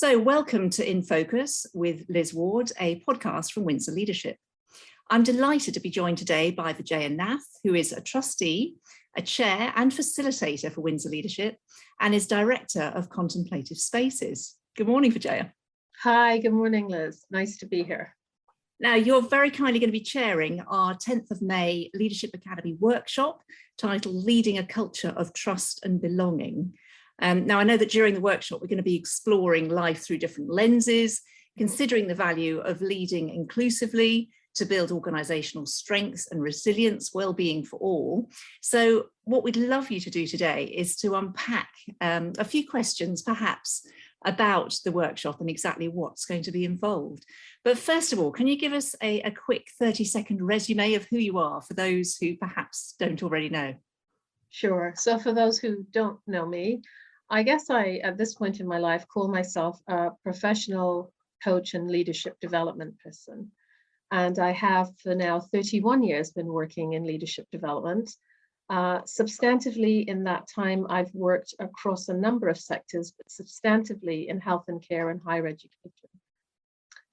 So welcome to In Focus with Liz Ward, a podcast from Windsor Leadership. I'm delighted to be joined today by Vijaya Nath, who is a trustee, a chair and facilitator for Windsor Leadership, and is Director of Contemplative Spaces. Good morning, Vijaya. Hi, good morning, Liz. Nice to be here. Now, you're very kindly going to be chairing our 10th of May Leadership Academy workshop titled Leading a Culture of Trust and Belonging. Now, I know that during the workshop, we're going to be exploring life through different lenses, considering the value of leading inclusively to build organisational strengths and resilience, well-being for all. So what we'd love you to do today is to unpack a few questions, perhaps, about the workshop and exactly what's going to be involved. But first of all, can you give us a quick 30-second resume of who you are for those who perhaps don't already know? Sure. So for those who don't know me, I guess I, at this point in my life, call myself a professional coach and leadership development person. And I have for now 31 years been working in leadership development. Substantively in that time, I've worked across a number of sectors, but substantively in health and care and higher education.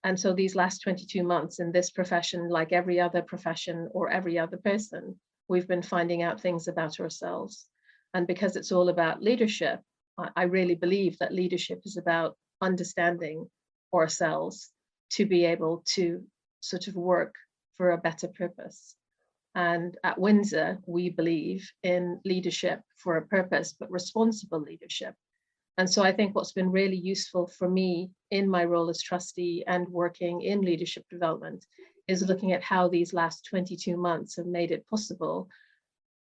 And so these last 22 months in this profession, like every other profession or every other person, we've been finding out things about ourselves. And because it's all about leadership, I really believe that leadership is about understanding ourselves to be able to sort of work for a better purpose. And at Windsor, we believe in leadership for a purpose, but responsible leadership. And so I think what's been really useful for me in my role as trustee and working in leadership development is looking at how these last 22 months have made it possible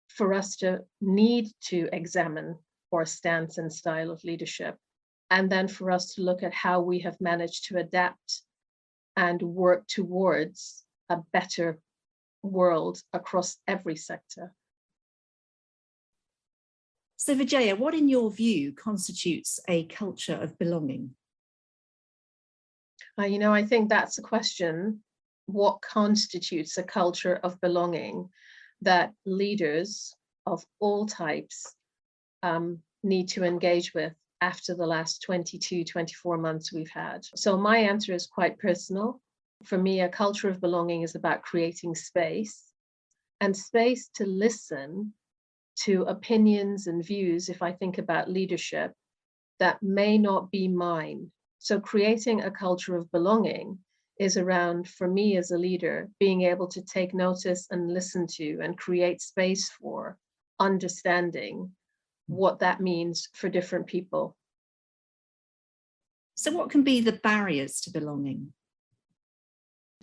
for us to need to examine our stance and style of leadership, and then for us to look at how we have managed to adapt and work towards a better world across every sector. So Vijaya, what in your view constitutes a culture of belonging? I think that's a question. What constitutes a culture of belonging that leaders of all types need to engage with after the last 22, 24 months we've had? So my answer is quite personal. For me, a culture of belonging is about creating space, and space to listen to opinions and views, if I think about leadership, that may not be mine. So creating a culture of belonging is around, for me as a leader, being able to take notice and listen to and create space for understanding what that means for different people. So what can be the barriers to belonging?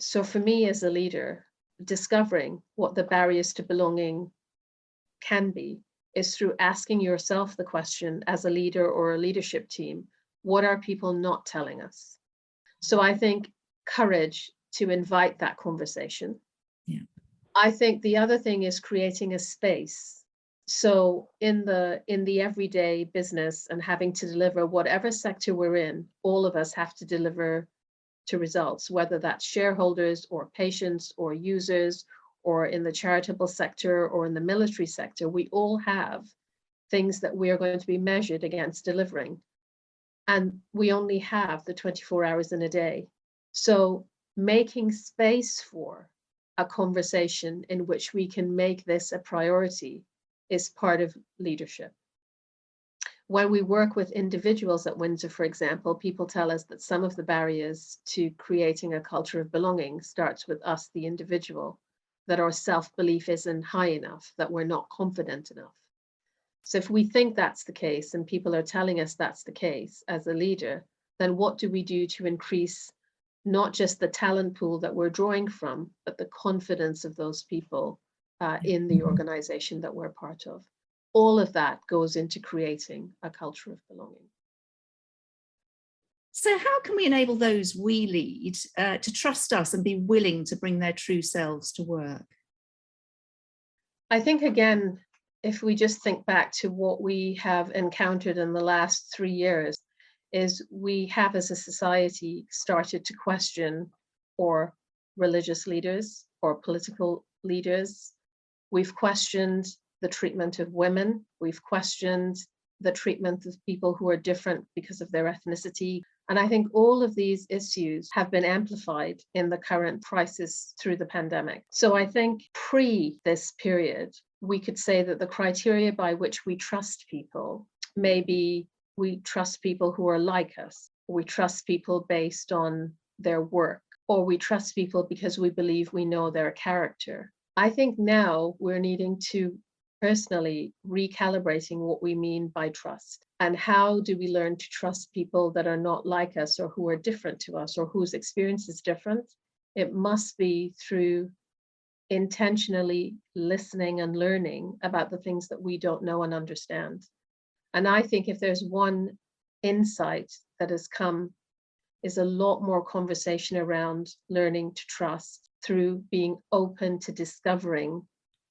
So for me as a leader, discovering what the barriers to belonging can be is through asking yourself the question as a leader or a leadership team, what are people not telling us? So I think courage to invite that conversation. Yeah. I think the other thing is creating a space. So in the everyday business and having to deliver whatever sector we're in, all of us have to deliver to results, whether that's shareholders or patients or users, or in the charitable sector or in the military sector. We all have things that we are going to be measured against delivering. And we only have the 24 hours in a day. So making space for a conversation in which we can make this a priority is part of leadership. When we work with individuals at Windsor, for example, people tell us that some of the barriers to creating a culture of belonging starts with us, the individual, that our self-belief isn't high enough, that we're not confident enough. So if we think that's the case and people are telling us that's the case as a leader, then what do we do to increase not just the talent pool that we're drawing from, but the confidence of those people in the organization that we're part of? All of that goes into creating a culture of belonging. So how can we enable those we lead to trust us and be willing to bring their true selves to work? I think, again, if we just think back to what we have encountered in the last 3 years, is we have as a society started to question our religious leaders or political leaders. We've questioned the treatment of women. We've questioned the treatment of people who are different because of their ethnicity. And I think all of these issues have been amplified in the current crisis through the pandemic. So I think pre this period, we could say that the criteria by which we trust people, maybe we trust people who are like us, we trust people based on their work, or we trust people because we believe we know their character. I think now we're needing to personally recalibrating what we mean by trust, and how do we learn to trust people that are not like us or who are different to us or whose experience is different. It must be through intentionally listening and learning about the things that we don't know and understand. And I think if there's one insight that has come, is a lot more conversation around learning to trust through being open to discovering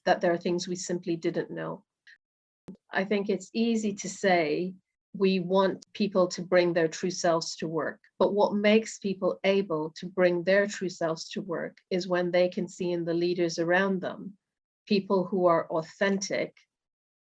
that there are things we simply didn't know. I think it's easy to say we want people to bring their true selves to work, but what makes people able to bring their true selves to work is when they can see in the leaders around them people who are authentic,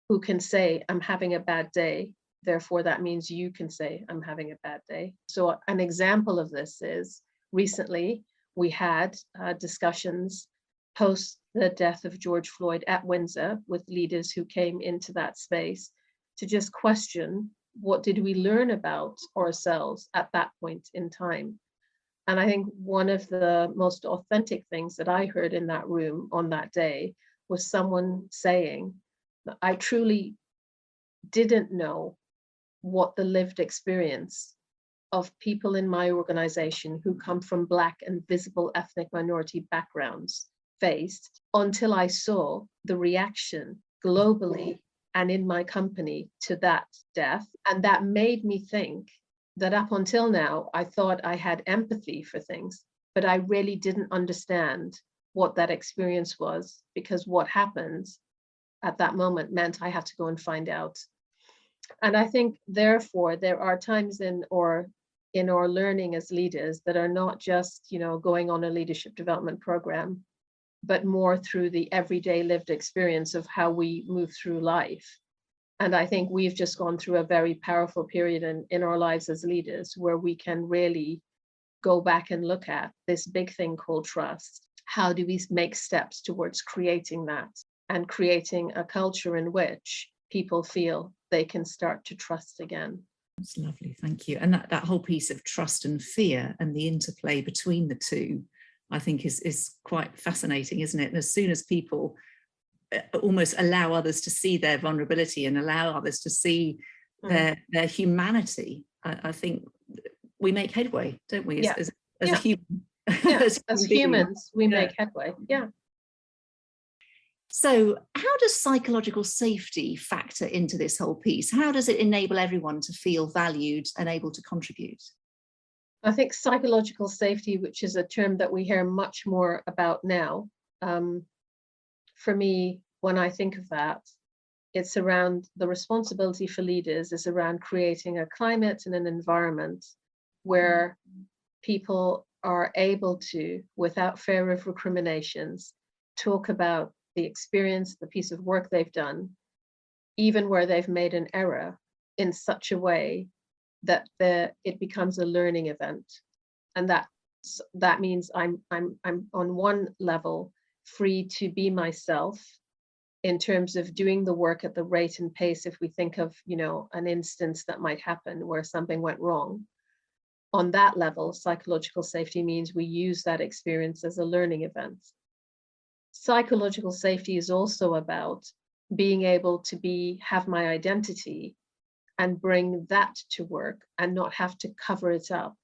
who can say, I'm having a bad day, therefore that means you can say, I'm having a bad day. So an example of this is recently we had discussions post the death of George Floyd at Windsor with leaders who came into that space to just question, what did we learn about ourselves at that point in time? And I think one of the most authentic things that I heard in that room on that day was someone saying, I truly didn't know what the lived experience of people in my organization who come from Black and visible ethnic minority backgrounds faced until I saw the reaction globally and in my company to that death. And that made me think that up until now, I thought I had empathy for things, but I really didn't understand what that experience was, because what happened at that moment meant I had to go and find out. And I think, therefore, there are times in our learning as leaders that are not just, going on a leadership development program, but more through the everyday lived experience of how we move through life. And I think we've just gone through a very powerful period in our lives as leaders where we can really go back and look at this big thing called trust. How do we make steps towards creating that and creating a culture in which people feel they can start to trust again? That's lovely, thank you. And that whole piece of trust and fear and the interplay between the two, I think is quite fascinating, isn't it? And as soon as people almost allow others to see their vulnerability and allow others to see their humanity, I think we make headway, don't we? As a human. Yeah, as humans, we make headway. Yeah. So how does psychological safety factor into this whole piece? How does it enable everyone to feel valued and able to contribute? I think psychological safety, which is a term that we hear much more about now, for me, when I think of that, it's around the responsibility for leaders is around creating a climate and an environment where people are able to, without fear of recriminations, talk about the experience, the piece of work they've done, even where they've made an error, in such a way that it becomes a learning event. And that means I'm on one level free to be myself in terms of doing the work at the rate and pace. If we think of, an instance that might happen where something went wrong, on that level, psychological safety means we use that experience as a learning event. Psychological safety is also about being able to have my identity and bring that to work and not have to cover it up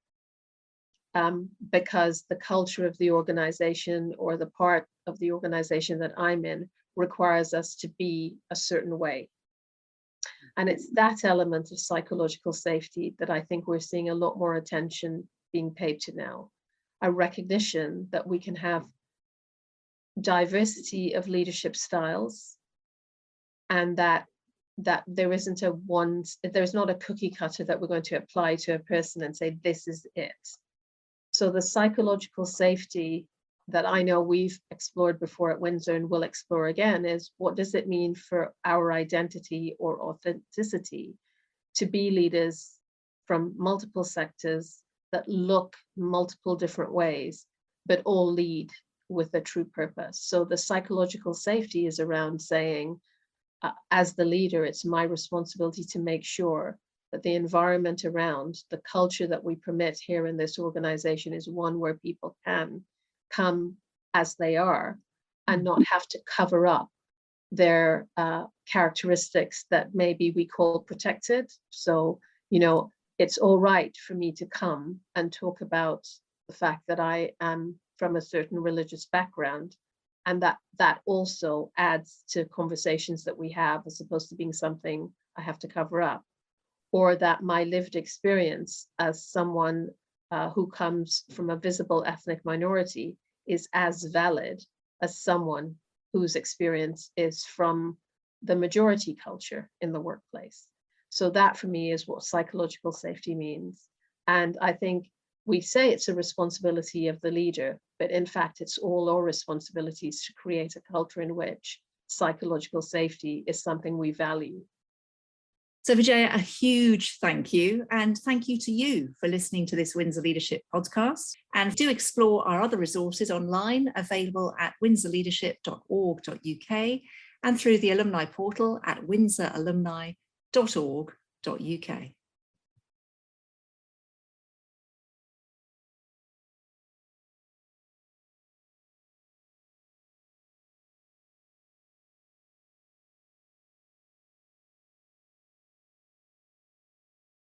because the culture of the organization or the part of the organization that I'm in requires us to be a certain way. And it's that element of psychological safety that I think we're seeing a lot more attention being paid to now. A recognition that we can have diversity of leadership styles, and that there isn't there's not a cookie cutter that we're going to apply to a person and say, this is it. So the psychological safety that I know we've explored before at Windsor and will explore again is, what does it mean for our identity or authenticity to be leaders from multiple sectors, that look multiple different ways, but all lead with a true purpose. So the psychological safety is around saying, as the leader, it's my responsibility to make sure that the environment around, the culture that we permit here in this organization, is one where people can come as they are and not have to cover up their characteristics that maybe we call protected. So, you know, it's all right for me to come and talk about the fact that I am from a certain religious background, and that also adds to conversations that we have, as opposed to being something I have to cover up, or that my lived experience as someone who comes from a visible ethnic minority is as valid as someone whose experience is from the majority culture in the workplace. So that for me is what psychological safety means. And I think we say it's a responsibility of the leader, but in fact, it's all our responsibilities to create a culture in which psychological safety is something we value. So Vijaya, a huge thank you. And thank you to you for listening to this Windsor Leadership podcast. And do explore our other resources online, available at windsorleadership.org.uk and through the alumni portal at windsoralumni.org.uk.